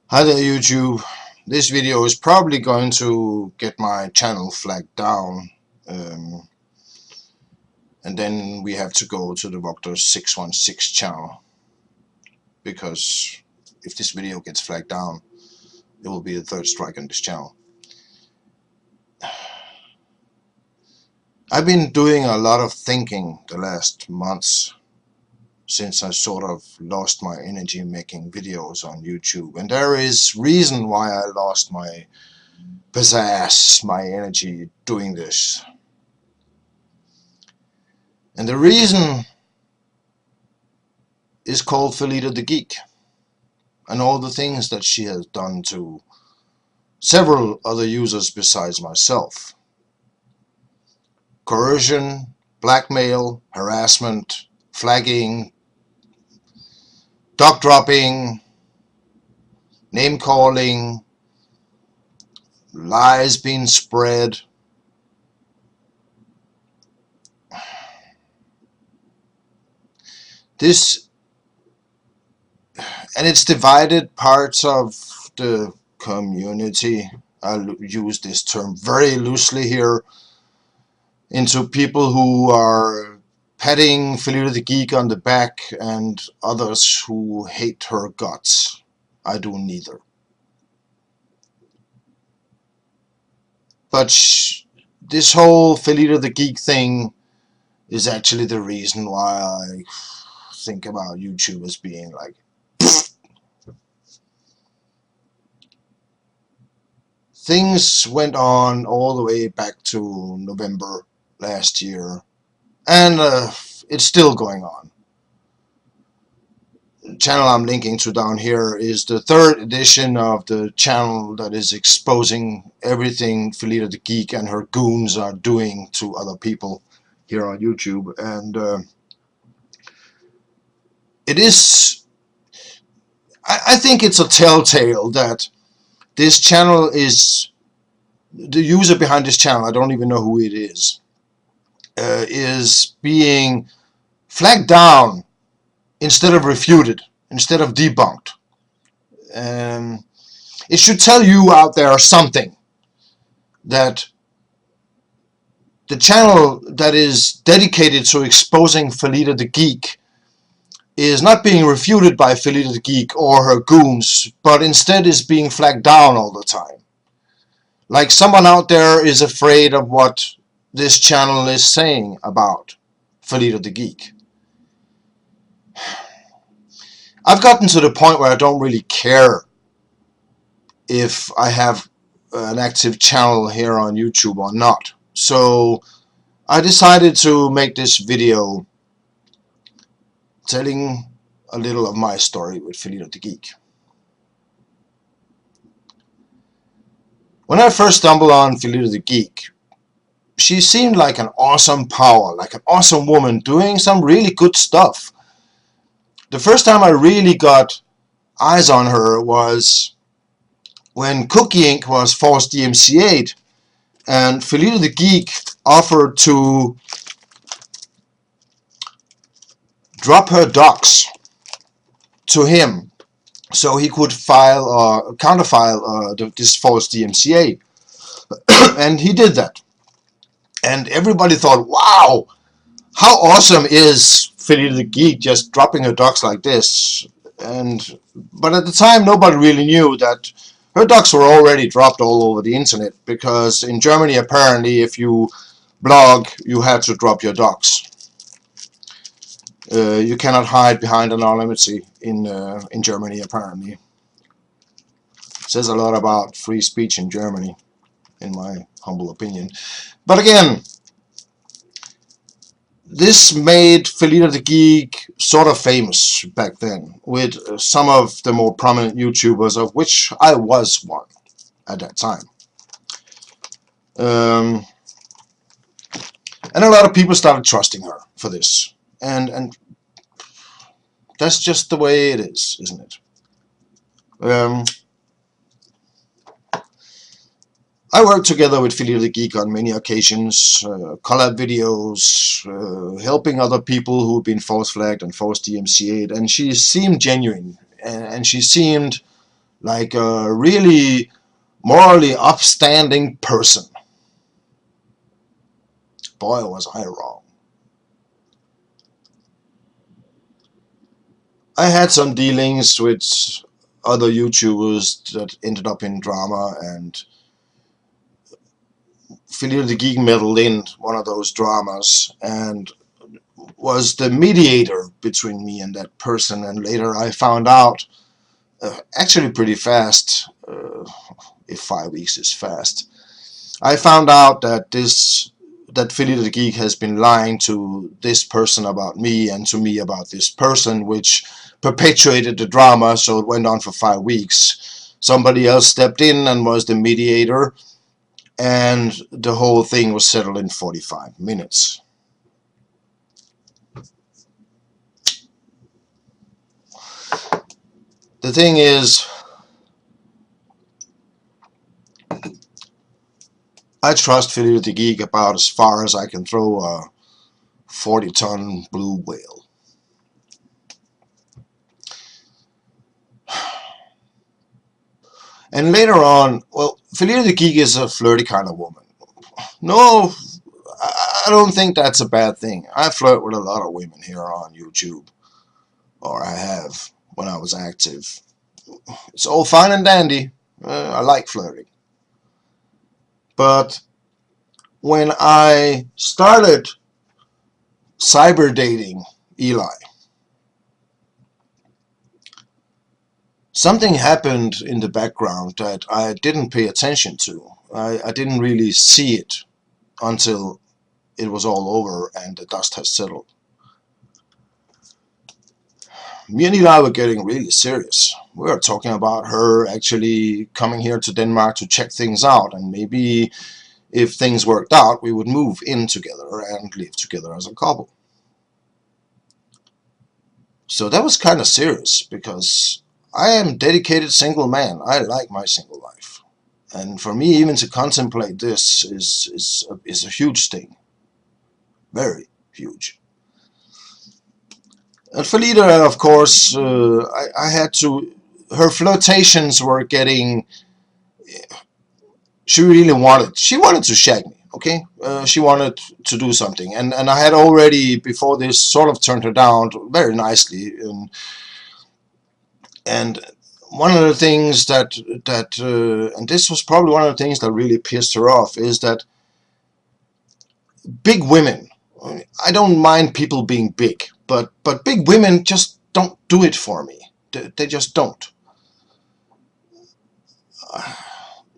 Hi there YouTube. This video is probably going to get my channel flagged down, and then we have to go to the Voctor 616 channel, because if this video gets flagged down it will be the third strike on this channel. I've been doing a lot of thinking the last months since I sort of lost my energy making videos on YouTube, and there is reason why I lost my pizzazz, my energy doing this. And the reason is called Felida the Geek, and all the things that she has done to several other users besides myself. Coercion, blackmail, harassment, flagging, dog dropping, name calling, lies being spread. And it's divided parts of the community, I'll use this term very loosely here, into people who are patting Felida the Geek on the back and others who hate her guts. I do neither. But this whole Felida the Geek thing is actually the reason why I think about YouTube as being like, things went on all the way back to November last year, and it's still going on. The channel I'm linking to down here is the third edition of the channel that is exposing everything Felida the Geek and her goons are doing to other people here on YouTube, and it is, I think it's a telltale that this channel is, the user behind this channel, I don't even know who it is being flagged down instead of refuted, instead of debunked. It should tell you out there something, that the channel that is dedicated to exposing Felida the Geek is not being refuted by Felida the Geek or her goons, but instead is being flagged down all the time. Like someone out there is afraid of what this channel is saying about Felida the Geek. I've gotten to the point where I don't really care if I have an active channel here on YouTube or not. So I decided to make this video telling a little of my story with Felida the Geek. When I first stumbled on Felida the Geek, she seemed like an awesome power, like an awesome woman doing some really good stuff. The first time I really got eyes on her was when Cookie Inc. was forced DMCA'd, and Felida the Geek offered to drop her docs to him so he could file or counterfile this false DMCA. And he did that. And everybody thought, wow, how awesome is Felida the Geek just dropping her docs like this? But at the time nobody really knew that her docs were already dropped all over the internet, because in Germany apparently if you blog you had to drop your docs. You cannot hide behind anonymity in Germany apparently. It says a lot about free speech in Germany, in my humble opinion. But again, this made Felida the Geek sort of famous back then, with some of the more prominent YouTubers, of which I was one at that time. And a lot of people started trusting her for this. And that's just the way it is, isn't it? I worked together with Felida the Geek on many occasions, collab videos, helping other people who've been false flagged and false DMCA'd, and she seemed genuine, and she seemed like a really morally upstanding person. Boy, was I wrong. I had some dealings with other YouTubers that ended up in drama, and Felidatheg33k meddled in one of those dramas and was the mediator between me and that person. And later I found out, actually pretty fast, if 5 weeks is fast, I found out that Felidatheg33k has been lying to this person about me and to me about this person, which perpetuated the drama. So it went on for 5 weeks. Somebody else stepped in and was the mediator, and the whole thing was settled in 45 minutes. The thing is, I trust Felidatheg33k about as far as I can throw a 40-ton blue whale. And later on, well, Felidatheg33k is a flirty kind of woman. No, I don't think that's a bad thing. I flirt with a lot of women here on YouTube, or I have when I was active. It's all fine and dandy. I like flirting. But when I started cyber dating Eli, something happened in the background that I didn't pay attention to. I didn't really see it until it was all over and the dust has settled. Me and Eli were getting really serious. We were talking about her actually coming here to Denmark to check things out, and maybe if things worked out, we would move in together and live together as a couple. So that was kind of serious, because I am a dedicated single man. I like my single life. And for me, even to contemplate this is a huge thing. Very huge. And Felida, of course, I had to... Her flirtations were getting... She wanted to shag me, okay? She wanted to do something. And I had already, before this, sort of turned her down very nicely. And one of the things and this was probably one of the things that really pissed her off, is that big women... I don't mind people being big, but big women just don't do it for me. They just don't.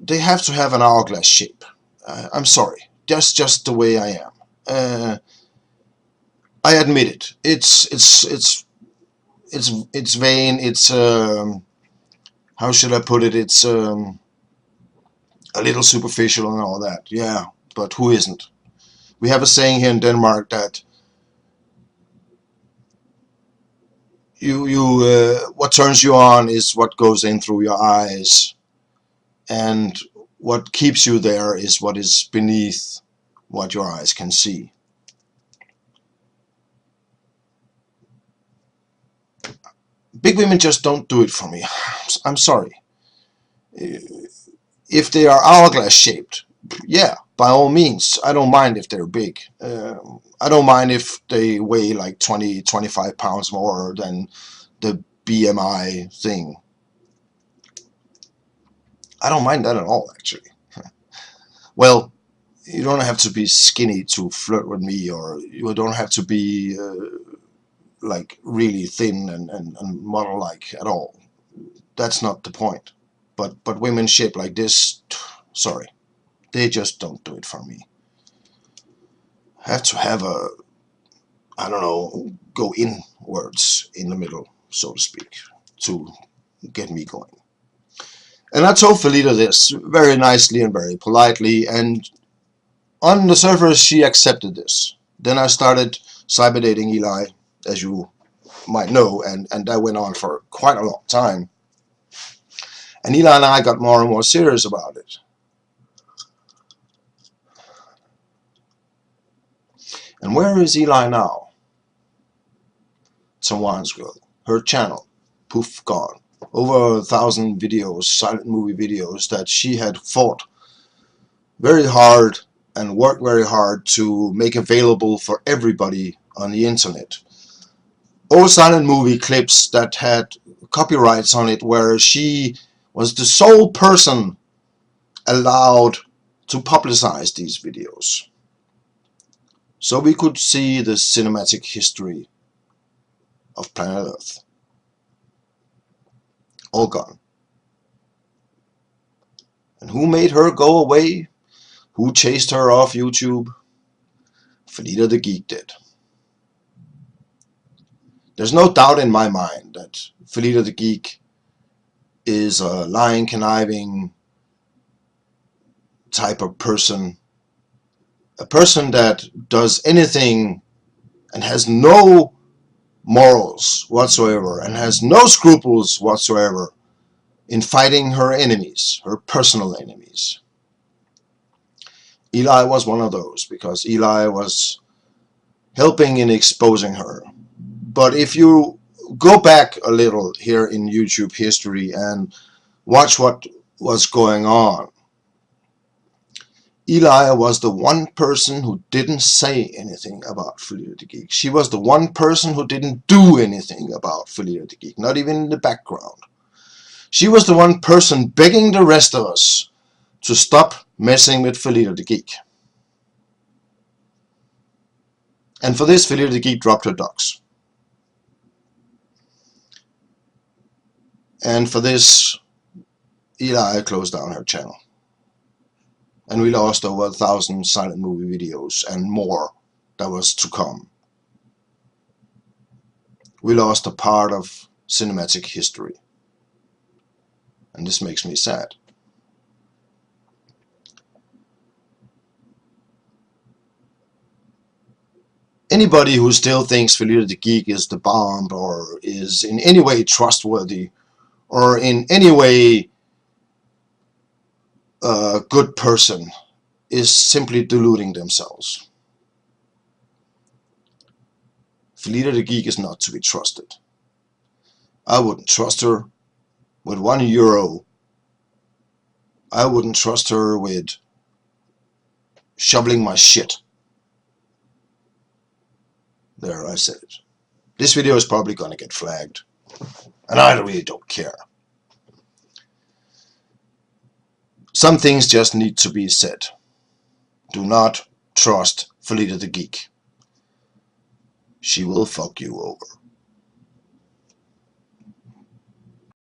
They have to have an hourglass shape. I'm sorry, just the way I am. I admit it. It's vain. It's how should I put it? It's a little superficial and all that. Yeah, but who isn't? We have a saying here in Denmark that what turns you on is what goes in through your eyes, and what keeps you there is what is beneath what your eyes can see. Big women just don't do it for me. I'm sorry. If they are hourglass shaped, yeah, by all means, I don't mind if they're big. I don't mind if they weigh like 20-25 pounds more than the BMI thing. I don't mind that at all, actually. Well, you don't have to be skinny to flirt with me, or you don't have to be like really thin and model-like at all. That's not the point. But women shaped like this, sorry, they just don't do it for me. I have to have a, I don't know, go inwards in the middle, so to speak, to get me going. And I told Felida this very nicely and very politely, and on the surface she accepted this. Then I started cyber dating Eli, as you might know, and that went on for quite a long time. And Eli and I got more and more serious about it. And where is Eli now? TemoinsGirl. Her channel. Poof, gone. over 1,000 videos, silent movie videos, that she had fought very hard and worked very hard to make available for everybody on the internet. All silent movie clips that had copyrights on it, where she was the sole person allowed to publicize these videos. So we could see the cinematic history of planet Earth. All gone. And who made her go away? Who chased her off YouTube? Felida the Geek did. There's no doubt in my mind that Felida the Geek is a lying, conniving type of person. A person that does anything and has no morals whatsoever and has no scruples whatsoever in fighting her enemies, her personal enemies. Eli was one of those, because Eli was helping in exposing her. But if you go back a little here in YouTube history and watch what was going on, Eli was the one person who didn't say anything about Felida the Geek. She was the one person who didn't do anything about Felida the Geek, not even in the background. She was the one person begging the rest of us to stop messing with Felida the Geek. And for this, Felida the Geek dropped her docs. And for this, Eli closed down her channel. And we lost over 1,000 silent movie videos and more that was to come. We lost a part of cinematic history. And this makes me sad. Anybody who still thinks Felida the Geek is the bomb, or is in any way trustworthy, or in any way a good person, is simply deluding themselves. Felida the Geek is not to be trusted. I wouldn't trust her with €1. I wouldn't trust her with shoveling my shit. There, I said it. This video is probably going to get flagged, and I really don't care. Some things just need to be said. Do not trust Felida the Geek. She will fuck you over.